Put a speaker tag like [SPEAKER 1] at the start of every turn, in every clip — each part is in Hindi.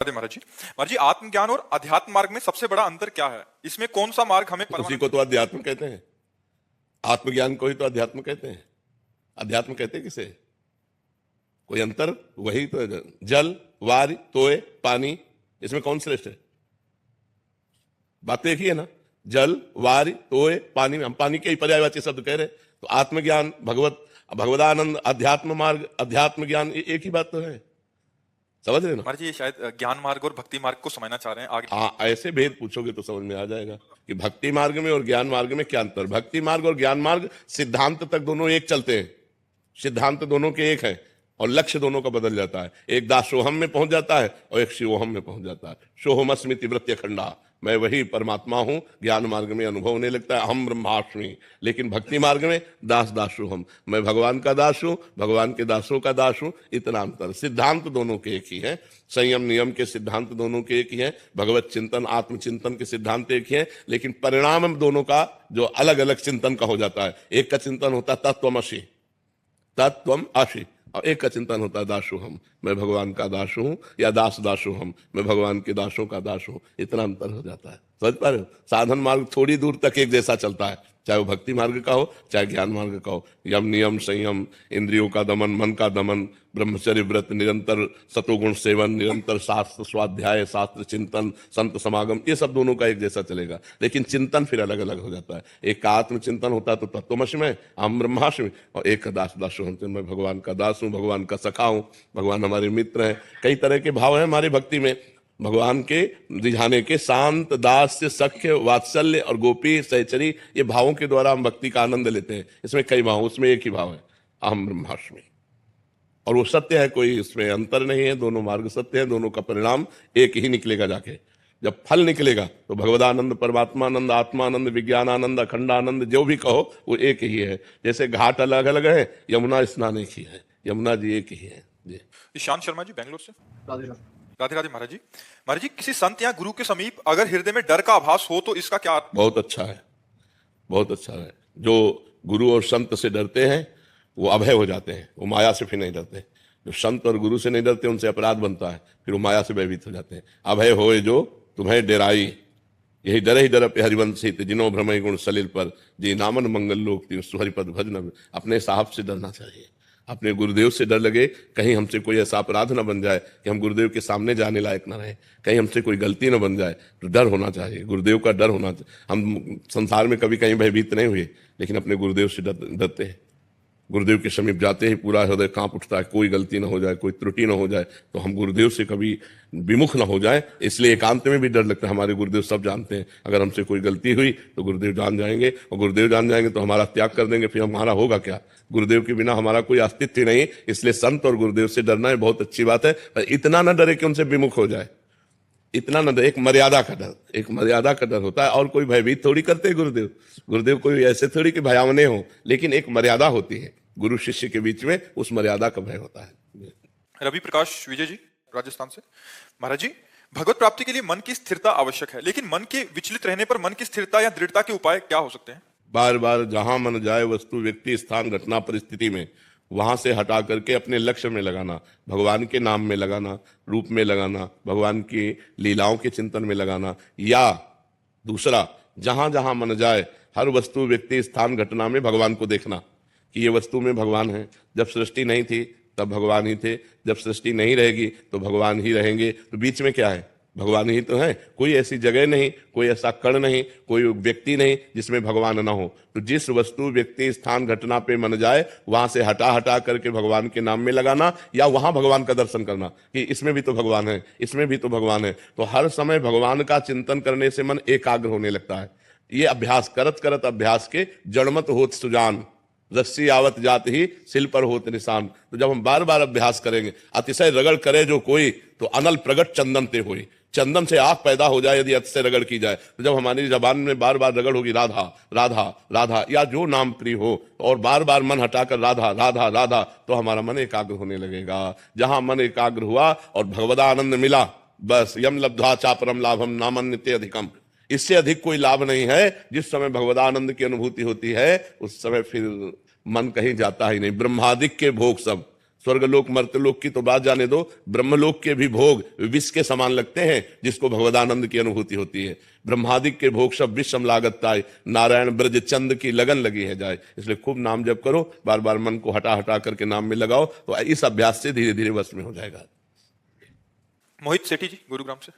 [SPEAKER 1] महाराज जी, आत्मज्ञान और अध्यात्म मार्ग में सबसे बड़ा अंतर क्या है? इसमें कौन सा मार्ग हमें
[SPEAKER 2] उसी को तो अध्यात्म कहते हैं। आत्मज्ञान को ही तो अध्यात्म कहते हैं। अध्यात्म कहते हैं किसे? कोई अंतर? वही तो जल, वार, तोय, पानी, इसमें कौन श्रेष्ठ है? बात तो एक ही है ना। जल, वार, तोय, पानी में हम पानी के ही पर्यायवाची शब्द कह रहे। तो आत्मज्ञान, भगवदानंद, अध्यात्म मार्ग, अध्यात्म ज्ञान, एक ही बात तो है। समझ रहे ना?
[SPEAKER 1] महाराज जी, ये शायद ज्ञान मार्ग और भक्ति मार्ग को समझना चाह रहे हैं आगे।
[SPEAKER 2] हाँ, ऐसे भेद पूछोगे तो समझ में आ जाएगा कि भक्ति मार्ग में और ज्ञान मार्ग में क्या अंतर। भक्ति मार्ग और ज्ञान मार्ग सिद्धांत तक दोनों एक चलते हैं, सिद्धांत दोनों के एक है और लक्ष्य दोनों का बदल जाता है। एक दासोहम में पहुंच जाता है और एक शिवोहम में पहुंच जाता है। सोहमस्मि तिव्रत्य खंडा, मैं वही परमात्मा हूं। ज्ञान मार्ग में अनुभव होने लगता है अहम ब्रह्मास्मि। लेकिन भक्ति मार्ग में दास दासोहम, मैं भगवान का दास हूं, भगवान के दासों का दास हूं। इतना अंतर। सिद्धांत दोनों के एक ही है, संयम नियम के सिद्धांत दोनों के एक ही है, भगवत चिंतन आत्मचिंतन के सिद्धांत एक ही है। लेकिन परिणाम दोनों का जो अलग अलग चिंतन का हो जाता है। एक का चिंतन होता है तत्वमसि, तत्वम आशी, और एक का चिंतन होता है दासोहम, मैं भगवान का दास हूं, या दास दासोहम, मैं भगवान के दासों का दास हूं। इतना अंतर हो जाता है। समझ पा रहे हो? साधन मार्ग थोड़ी दूर तक एक जैसा चलता है, चाहे वो भक्ति मार्ग का हो चाहे ज्ञान मार्ग का हो। यम नियम संयम, इंद्रियों का दमन, मन का दमन, ब्रह्मचर्य व्रत, निरंतर सतोगुण सेवन, निरंतर शास्त्र स्वाध्याय, शास्त्र चिंतन, संत समागम, ये सब दोनों का एक जैसा चलेगा। लेकिन चिंतन फिर अलग अलग हो जाता है। एक का आत्मचिंतन होता है तो तत्वमसि में, अहम ब्रह्मास्मि, और एक का दास दासोहम, मैं भगवान का दास हूं, भगवान का सखा हूं, भगवान हमारे मित्र हैं। कई तरह के भाव हैं हमारी भक्ति में। भगवान के रिझाने के शांत, दास्य, सख्य, वात्सल्य और गोपी सहचरी, ये भावों के द्वारा हम भक्ति का आनंद लेते हैं। इसमें कई भाव, उसमें एक ही भाव है अहम ब्रह्मास्मि, और वो सत्य है, कोई इसमें अंतर नहीं है। दोनों मार्ग सत्य है, दोनों का परिणाम एक ही निकलेगा। जाके जब फल निकलेगा तो भगवदानंद, परमात्मानंद, आत्मानंद, विज्ञानानंद, अखंडानंद, जो भी कहो वो एक ही है। जैसे घाट अलग अलग है, यमुना स्नान एक ही है, यमुना जी एक ही है जी।
[SPEAKER 1] ईशान शर्मा जी, बेंगलोर से। राधे राधे महाराज जी। महाराज जी, किसी संत या गुरु के समीप अगर हृदय में डर का आभास हो तो इसका क्या?
[SPEAKER 2] बहुत अच्छा है, बहुत अच्छा है। जो गुरु और संत से डरते हैं वो अभय हो जाते हैं, वो माया से फिर नहीं डरते। जो संत और गुरु से नहीं डरते उनसे अपराध बनता है, फिर वो माया से भयभीत हो जाते हैं। अभय होए जो तुम्हें डराई, यही डर ही डर पे हरिवंशित, जिनो भ्रमय गुण सलिल पर, जी नामन मंगल लोक हरिपद भजन। अपने साहब से डरना चाहिए, अपने गुरुदेव से डर लगे, कहीं हमसे कोई ऐसा अपराध न बन जाए कि हम गुरुदेव के सामने जाने लायक न रहे, कहीं हमसे कोई गलती न बन जाए। तो डर होना चाहिए, गुरुदेव का डर होना चाहिए। हम संसार में कभी कहीं भयभीत नहीं हुए, लेकिन अपने गुरुदेव से डरते हैं। गुरुदेव के समीप जाते ही पूरा हृदय कांप उठता है, कोई गलती ना हो जाए, कोई त्रुटि ना हो जाए, तो हम गुरुदेव से कभी विमुख ना हो जाए। इसलिए एकांत में भी डर लगता है। हमारे गुरुदेव सब जानते हैं, अगर हमसे कोई गलती हुई तो गुरुदेव जान जाएंगे, और गुरुदेव जान जाएंगे तो हमारा त्याग कर देंगे, फिर हमारा होगा क्या? गुरुदेव के बिना हमारा कोई अस्तित्व नहीं। इसलिए संत और गुरुदेव से डरना बहुत अच्छी बात है, पर इतना ना डरे कि उनसे विमुख हो जाए, इतना न। एक मर्यादा का डर, एक मर्यादा का डर होता है। और कोई भयभीत थोड़ी करते हैं गुरुदेव, गुरुदेव कोई ऐसे थोड़ी कि भयावने हो, लेकिन एक मर्यादा होती है गुरु शिष्य के बीच में, उस मर्यादा का भय होता है।
[SPEAKER 1] रवि प्रकाश विजय जी, राजस्थान से। महाराज जी, भगवत प्राप्ति के लिए मन की स्थिरता आवश्यक है, लेकिन मन के विचलित रहने पर मन की स्थिरता या दृढ़ता के उपाय क्या हो सकते हैं?
[SPEAKER 2] बार बार जहां मन जाए वस्तु, व्यक्ति, स्थान, घटना, परिस्थिति में वहां से हटा करके अपने लक्ष्य में लगाना, भगवान के नाम में लगाना, रूप में लगाना, भगवान की लीलाओं के चिंतन में लगाना। या दूसरा, जहां जहां मन जाए हर वस्तु, व्यक्ति, स्थान, घटना में भगवान को देखना कि ये वस्तु में भगवान है। जब सृष्टि नहीं थी तब भगवान ही थे, जब सृष्टि नहीं रहेगी तो भगवान ही रहेंगे। तो बीच में क्या है? भगवान ही तो है। कोई ऐसी जगह नहीं, कोई ऐसा कण नहीं, कोई व्यक्ति नहीं जिसमें भगवान ना हो। तो जिस वस्तु, व्यक्ति, स्थान, घटना पे मन जाए वहां से हटा हटा करके भगवान के नाम में लगाना, या वहां भगवान का दर्शन करना कि इसमें भी तो भगवान है, इसमें भी तो भगवान है। तो हर समय भगवान का चिंतन करने से मन एकाग्र होने लगता है। ये अभ्यास करत करत अभ्यास के जड़मत होत सुजान, रस्सी आवत जात ही सिल पर होत निशान। तो जब हम बार बार अभ्यास करेंगे, अतिशय रगड़ करे जो कोई तो अनल प्रगट चंदन ते होई, चंदन से आग पैदा हो जाए यदि अतिशय रगड़ की जाए। तो जब हमारी जबान में बार बार रगड़ होगी राधा राधा राधा, या जो नाम प्रिय हो, और बार बार मन हटाकर राधा राधा राधा, तो हमारा मन एकाग्र होने लगेगा। जहां मन एकाग्र हुआ और भगवदानंद मिला, बस यम लब्ध्वा चापरम लाभम नामन्यते अधिकम। इससे अधिक कोई लाभ नहीं है। जिस समय भगवदानंद की अनुभूति होती है उस समय फिर मन कहीं जाता ही नहीं। ब्रह्मादिक के भोग सब स्वर्गलोक मर्त्यलोक की तो बात जाने दो, ब्रह्मलोक के भी भोग विष के समान लगते हैं जिसको भगवदानंद की अनुभूति होती है। ब्रह्मादिक के भोग सब विषम लागत ताय, नारायण ब्रज चंद की लगन लगी है जाए। इसलिए खूब नाम जप करो, बार बार मन को हटा हटा करके नाम में लगाओ, तो इस अभ्यास से धीरे धीरे वश में हो जाएगा।
[SPEAKER 1] मोहित सेठी जी गुरुग्राम से।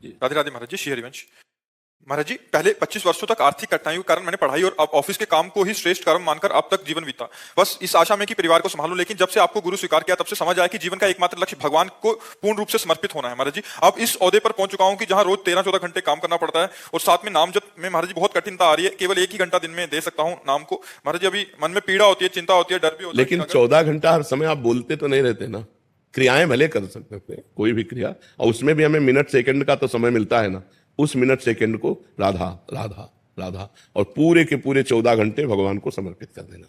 [SPEAKER 1] राधे राधे महाराज जी। श्री हरिवंश महाराज जी, पहले 25 वर्षों तक आर्थिक कठिनाइयों के कारण मैंने पढ़ाई और अब ऑफिस के काम को ही श्रेष्ठ कर्म मानकर अब तक जीवन बीता, बस इस आशा में कि परिवार को संभालूं। लेकिन जब से आपको गुरु स्वीकार किया तब से समझ आया कि जीवन का एकमात्र लक्ष्य भगवान को पूर्ण रूप से समर्पित होना है। महाराज जी, अब इस ओहदे पर पहुंच चुका हूं कि जहां रोज 13-14 घंटे काम करना पड़ता है और साथ में नाम जप में महाराज जी बहुत कठिनता आ रही है। केवल 1 ही घंटा दिन में दे सकता हूं नाम को। महाराज जी, अभी मन में पीड़ा होती है, चिंता होती है, डर भी होता है।
[SPEAKER 2] लेकिन 14 घंटा हर समय आप बोलते तो नहीं रहते ना, क्रियाएं भले कर सकते थे, कोई भी क्रिया, और उसमें भी हमें मिनट सेकंड का तो समय मिलता है ना, उस मिनट सेकंड को राधा राधा राधा और पूरे के पूरे 14 घंटे भगवान को समर्पित कर देना।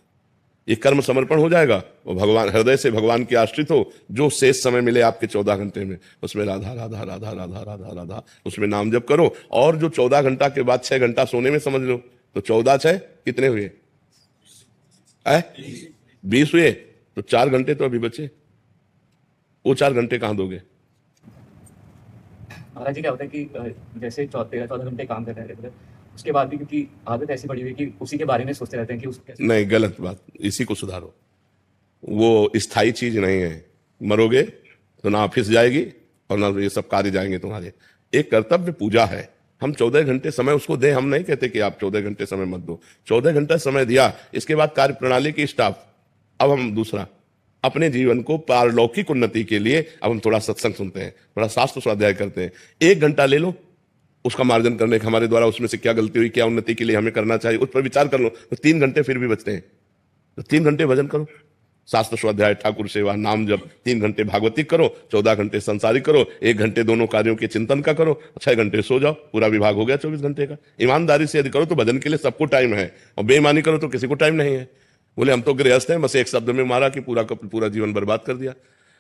[SPEAKER 2] ये कर्म समर्पण हो जाएगा और भगवान हृदय से भगवान की आश्रित हो। जो शेष समय मिले आपके 14 घंटे में, उसमें राधा राधा राधा राधा राधा राधा उसमें नाम जप करो। और जो 14 घंटा के बाद 6 घंटा सोने में समझ लो, तो 14×6 कितने हुए? 20 हुए। तो 4 घंटे तो अभी बचे, वो 4 घंटे कहां दोगे?
[SPEAKER 3] महाराज जी, क्या होता है कि जैसे 14 घंटे काम कर रहे हैं रेगुलर, उसके बाद भी क्योंकि आदत ऐसी पड़ी हुई है कि उसी के बारे में सोचते रहते हैं कि उसके
[SPEAKER 2] नहीं, गलत बात, इसी को सुधारो। वो स्थायी चीज नहीं है। मरोगे तो ना ऑफिस जाएगी और ना ये सब कार्य जाएंगे तुम्हारे। एक कर्तव्य पूजा है, हम 14 घंटे समय उसको दें। हम नहीं कहते कि आप 14 घंटे समय मत दो, 14 घंटा समय दिया, इसके बाद कार्य प्रणाली की स्टाफ। अब हम दूसरा अपने जीवन को पारलौकिक उन्नति के लिए अब हम थोड़ा सत्संग सुनते हैं, थोड़ा शास्त्र स्वाध्याय करते हैं। 1 घंटा ले लो उसका मार्जन करने का, हमारे द्वारा उसमें से क्या गलती हुई, क्या उन्नति के लिए हमें करना चाहिए, उस पर विचार कर लो। तो 3 घंटे फिर भी बचते हैं, तो 3 घंटे भजन करो, शास्त्र स्वाध्याय, ठाकुर सेवा, नाम जप। 3 घंटे भागवतिक करो, 14 घंटे संसारिक करो, 1 घंटे दोनों कार्यों के चिंतन का करो, 6 घंटे सो जाओ। पूरा विभाग हो गया 24 घंटे का। ईमानदारी से यदि करो तो भजन के लिए सबको टाइम है, और बेईमानी करो तो किसी को टाइम नहीं है। बोले हम तो गृहस्थ हैं, बस एक शब्द में मारा कि पूरा का पूरा जीवन बर्बाद कर दिया।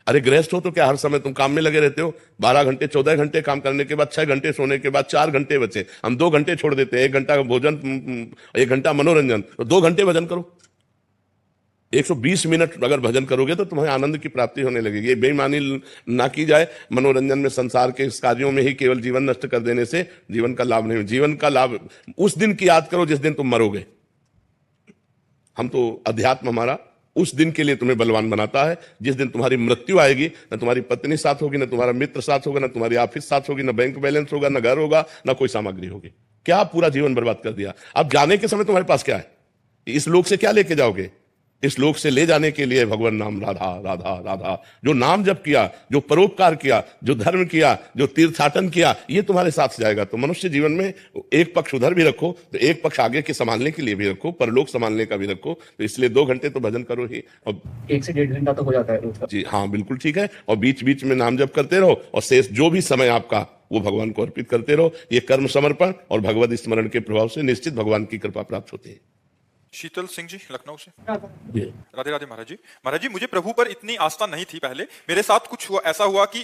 [SPEAKER 2] अरे गृहस्थ हो तो क्या हर समय तुम काम में लगे रहते हो? 12 घंटे 14 घंटे काम करने के बाद 6 घंटे सोने के बाद 4 घंटे बचे, हम 2 घंटे छोड़ देते हैं। 1 घंटा भोजन, 1 घंटा मनोरंजन, तो 2 घंटे भजन करो। 120 मिनट अगर भजन करोगे तो तुम्हें आनंद की प्राप्ति होने लगेगी। बेईमानी ना की जाए, मनोरंजन में, संसार के इस कार्यों में ही केवल जीवन नष्ट कर देने से जीवन का लाभ नहीं। जीवन का लाभ उस दिन की याद करो जिस दिन तुम मरोगे। हम तो अध्यात्म हमारा उस दिन के लिए तुम्हें बलवान बनाता है जिस दिन तुम्हारी मृत्यु आएगी। न तुम्हारी पत्नी साथ होगी, न तुम्हारा मित्र साथ होगा, न तुम्हारी ऑफिस साथ होगी, न बैंक बैलेंस होगा, न घर होगा, न कोई सामग्री होगी। क्या पूरा जीवन बर्बाद कर दिया। अब जाने के समय तुम्हारे पास क्या है? इस लोक से क्या लेके जाओगे? इस लोक से ले जाने के लिए भगवान नाम, राधा राधा राधा। जो नाम जप किया, जो परोपकार किया, जो धर्म किया, जो तीर्थाटन किया, ये तुम्हारे साथ जाएगा। तो मनुष्य जीवन में एक पक्ष उधर भी रखो, तो एक पक्ष आगे के संभालने के लिए भी रखो, परलोक संभालने का भी रखो। तो इसलिए 2 घंटे तो भजन करो ही। और
[SPEAKER 3] 1 से 1.5 घंटा तो हो जाता है रोज का।
[SPEAKER 2] जी हाँ, बिल्कुल ठीक है। और बीच बीच में नाम जप करते रहो, और शेष जो भी समय आपका वो भगवान को अर्पित करते रहो। ये कर्म समर्पण और भगवत स्मरण के प्रभाव से निश्चित भगवान की कृपा प्राप्त होती है।
[SPEAKER 1] शीतल सिंह जी लखनऊ से। राधे राधे महाराज जी। महाराज जी, मुझे प्रभु पर इतनी आस्था नहीं थी पहले। मेरे साथ कुछ ऐसा हुआ कि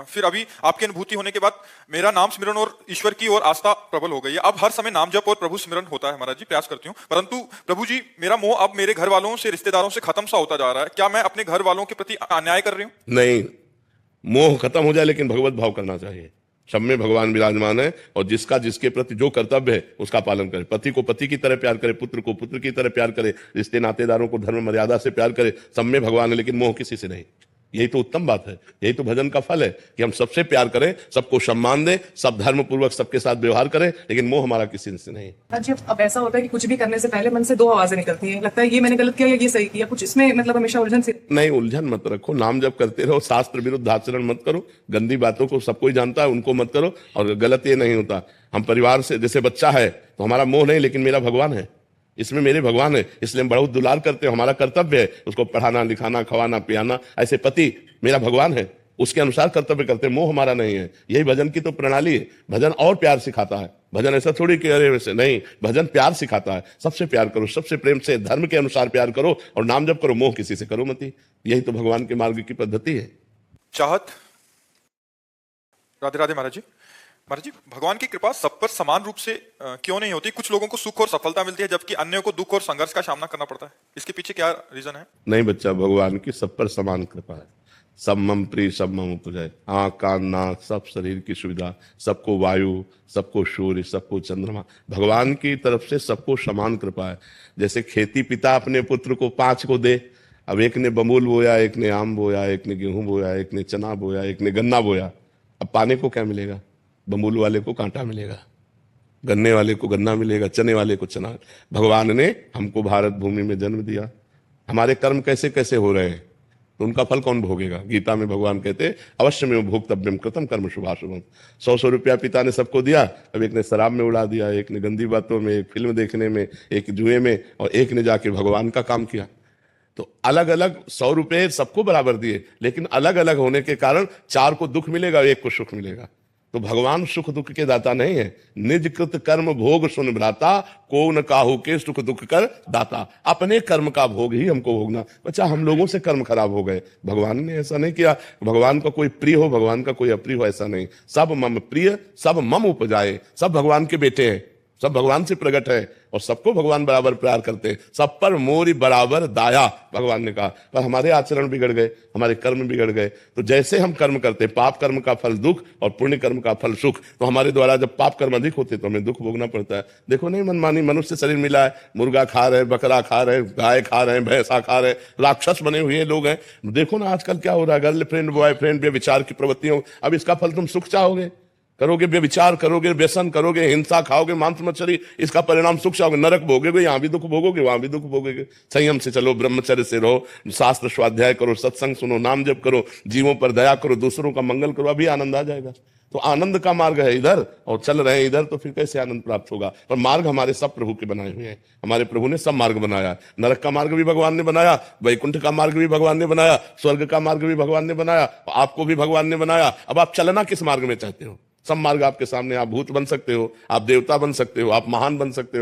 [SPEAKER 1] फिर अभी आपकी अनुभूति होने के बाद मेरा नाम स्मरण और ईश्वर की ओर आस्था प्रबल हो गई है। अब हर समय नाम जप और प्रभु स्मरण होता है महाराज जी, प्रयास करती हूँ। परंतु प्रभु जी, मेरा मोह अब मेरे घर वालों से, रिश्तेदारों से खत्म सा होता जा रहा है। क्या मैं अपने घर वालों के प्रति अन्याय कर रही हूँ?
[SPEAKER 2] नहीं, मोह खत्म हो जाए, लेकिन भगवत भाव करना चाहिए। सब में भगवान विराजमान है, और जिसका जिसके प्रति जो कर्तव्य है उसका पालन करे। पति को पति की तरह प्यार करे, पुत्र को पुत्र की तरह प्यार करे, रिश्ते नातेदारों को धर्म मर्यादा से प्यार करे। सब में भगवान है, लेकिन मोह किसी से नहीं। यही तो उत्तम बात है, यही तो भजन का फल है कि हम सबसे प्यार करें, सबको सम्मान दें, सब धर्म पूर्वक सबके साथ व्यवहार करें, लेकिन मोह हमारा किसी से नहीं।
[SPEAKER 4] जी, अब ऐसा होता है कि कुछ भी करने से पहले मन से 2 आवाजें निकलती हैं, लगता है ये मैंने गलत किया या ये सही किया। कुछ इसमें मतलब हमेशा उलझन से
[SPEAKER 2] नहीं, उलझन मत रखो, नाम जप करते रहो, शास्त्र विरुद्ध आचरण मत करो, गंदी बातों को सब कोई जानता है उनको मत करो। और गलत ये नहीं होता, हम परिवार से, जैसे बच्चा है तो हमारा मोह नहीं, लेकिन मेरा भगवान है, इसमें मेरे भगवान है, इसलिए हम बहुत दुलार करते हैं। हमारा कर्तव्य है उसको पढ़ाना, लिखाना, खवाना, पियाना। ऐसे पति मेरा भगवान है, उसके अनुसार कर्तव्य करते हैं, मोह हमारा नहीं है। यही भजन की तो प्रणाली है। भजन और प्यार सिखाता है। भजन ऐसा थोड़ी कि अरे वैसे नहीं, भजन प्यार सिखाता है। सबसे प्यार करो, सबसे प्रेम से, धर्म के अनुसार प्यार करो, और नाम जप करो, मोह किसी से करो मत। यही तो भगवान के मार्ग की पद्धति है।
[SPEAKER 1] चाहत। राधे राधे महाराज जी। महाराज जी, भगवान की कृपा सब पर समान रूप से क्यों नहीं होती? कुछ लोगों को सुख और सफलता मिलती है जबकि अन्य को दुख और संघर्ष का सामना करना पड़ता है। इसके पीछे क्या रीजन है?
[SPEAKER 2] नहीं बच्चा, भगवान की सब पर समान कृपा है। सब मम प्रिय सब मम उपजय, आँख कान नाक सब शरीर की सुविधा, सबको वायु, सबको सूर्य, सबको चंद्रमा, भगवान की तरफ से सबको समान कृपा है। जैसे खेती पिता अपने पुत्र को 5 को दे, अब एक ने बबूल बोया, एक ने आम बोया, एक ने गेहूं बोया, एक ने चना बोया, एक ने गन्ना बोया, अब पाने को क्या मिलेगा? बबूल वाले को कांटा मिलेगा, गन्ने वाले को गन्ना मिलेगा, चने वाले को चना। भगवान ने हमको भारत भूमि में जन्म दिया, हमारे कर्म कैसे कैसे हो रहे हैं तो उनका फल कौन भोगेगा? गीता में भगवान कहते अवश्य में भोक्तव्यम कृतम कर्म शुभाशुभम। 100 रुपया पिता ने सबको दिया, अब एक ने शराब में उड़ा दिया, एक ने गंदी बातों में, एक फिल्म देखने में, एक जुए में, और एक ने जाके भगवान का काम किया। तो अलग अलग 100 रुपये सबको बराबर दिए, लेकिन अलग अलग होने के कारण 4 को दुख मिलेगा, एक को सुख मिलेगा। तो भगवान सुख दुख के दाता नहीं है। निज कृत कर्म भोग सुन भ्राता, को न काहू के सुख दुख कर दाता। अपने कर्म का भोग ही हमको भोगना। बच्चा, हम लोगों से कर्म खराब हो गए, भगवान ने ऐसा नहीं किया। भगवान का कोई प्रिय हो, भगवान का कोई अप्रिय हो, ऐसा नहीं। सब मम प्रिय, सब मम उपजाए, सब भगवान के बेटे हैं, सब भगवान से प्रकट है और सबको भगवान बराबर प्यार करते हैं। सब पर मोरी बराबर दाया, भगवान ने कहा। पर हमारे आचरण बिगड़ गए, हमारे कर्म बिगड़ गए। तो जैसे हम कर्म करते, पाप कर्म का फल दुख और पुण्य कर्म का फल सुख। तो हमारे द्वारा जब पाप कर्म अधिक होते तो हमें दुख भोगना पड़ता है। देखो नहीं मनमानी मनुष्य शरीर मिला है, मुर्गा खा रहे, बकरा खा रहे, गाय खा रहे, भैंसा खा रहे, राक्षस बने हुए लोग हैं। देखो ना आजकल क्या हो रहा है, गर्लफ्रेंड बॉयफ्रेंड व्यभिचार की प्रवृत्तियों। अब इसका फल तुम सुख चाहोगे? करोगे व्यभिचार, करोगे व्यसन, करोगे हिंसा, खाओगे मांस मछली, इसका परिणाम सुख चाहोगे? नरक भोगोगे, यहां भी दुख भोगोगे, वहां भी दुख भोगोगे। संयम से चलो, ब्रह्मचर्य से रहो, शास्त्र स्वाध्याय करो, सत्संग सुनो, नाम जप करो, जीवों पर दया करो, दूसरों का मंगल करो, अभी आनंद आ जाएगा। तो आनंद का मार्ग है इधर और चल रहे हैं इधर, तो फिर कैसे आनंद प्राप्त होगा? पर मार्ग हमारे सब प्रभु के बनाए हुए हैं। हमारे प्रभु ने सब मार्ग बनाया। नरक का मार्ग भी भगवान ने बनाया, वैकुंठ का मार्ग भी भगवान ने बनाया, स्वर्ग का मार्ग भी भगवान ने बनाया, आपको भी भगवान ने बनाया। अब आप चलना किस मार्ग में चाहते हो? सब मार्ग आपके सामने। आप भूत बन सकते हो, आप देवता बन सकते हो, आप महान बन सकते हो।